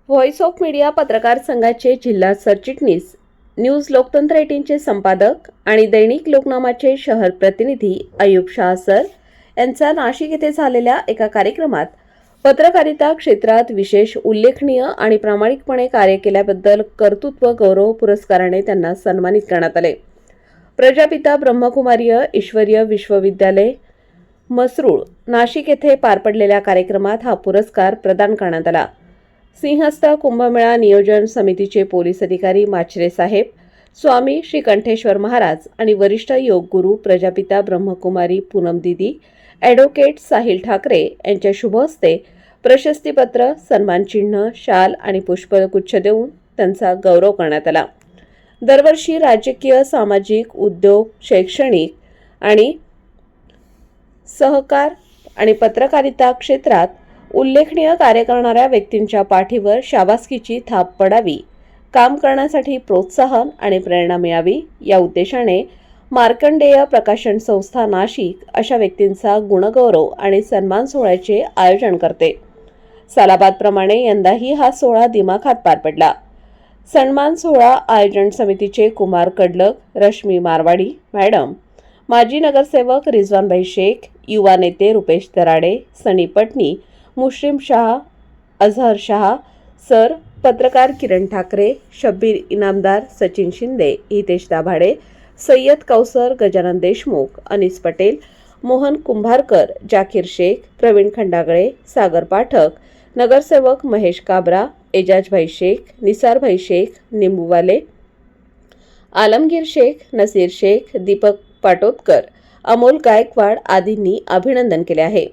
Voice of media पत्रकार संघाचे जिल्हा सरचिटणीस, न्यूज लोकतंत्र 18चे संपादक आणि दैनिक लोकनामाचे शहर प्रतिनिधी अयूब शाह सर यांचा नाशिक येथे झालेल्या एका कार्यक्रमात पत्रकारिता क्षेत्रात विशेष उल्लेखनीय आणि प्रामाणिकपणे कार्य केल्याबद्दल कर्तृत्व गौरव पुरस्काराने त्यांना सन्मानित करण्यात आले। प्रजापिता ब्रह्मकुमारीय ईश्वरीय विश्वविद्यालय मसरूळ नाशिक येथे पार पडलेल्या कार्यक्रमात हा पुरस्कार प्रदान करण्यात आला। सिंहस्थ कुंभमेळा नियोजन समितीचे पोलीस अधिकारी माचरे साहेब, स्वामी श्री कंठेश्वर महाराज आणि वरिष्ठ योग गुरु प्रजापिता ब्रह्मकुमारी पूनम दीदी, ॲडव्होकेट साहिल ठाकरे यांच्या शुभ हस्ते प्रशस्तीपत्र, सन्मानचिन्ह, शाल आणि पुष्पगुच्छ देऊन त्यांचा गौरव करण्यात आला। दरवर्षी राजकीय, सामाजिक, उद्योग, शैक्षणिक आणि सहकार आणि पत्रकारिता क्षेत्रात उल्लेखनीय कार्य करणाऱ्या व्यक्तींच्या पाठीवर शाबासकीची थाप पडावी, काम करण्यासाठी प्रोत्साहन आणि प्रेरणा मिळावी या उद्देशाने मार्कंडेय प्रकाशन संस्था नाशिक अशा व्यक्तींचा गुणगौरव आणि सन्मान सोहळ्याचे आयोजन करते। सालाबादप्रमाणे यंदाही हा सोहळा दिमाखात पार पडला। सन्मान सोहळा आयोजन समितीचे कुमार कडलक, रश्मी मारवाडी मॅडम, माजी नगरसेवक रिजवानभाई शेख, युवा नेते रुपेश दराडे, सनी पटनी, मुश्रीम शाह, अझहर शाह सर, पत्रकार किरण ठाकरे, शब्बीर इनामदार, सचिन शिंदे, हितेश दाभाडे, सय्यद कौसर, गजानन देशमुख, अनीस पटेल, मोहन कुंभारकर, जाकीर शेख, प्रवीण खंडागळे, सागर पाठक, नगरसेवक महेश काबरा, एजाजभाई शेख, निसारभाई शेख, निंबूवाले, आलमगीर शेख, नसीर शेख, दीपक पाटोदकर, अमोल गायकवाड आदींनी अभिनंदन केले आहे।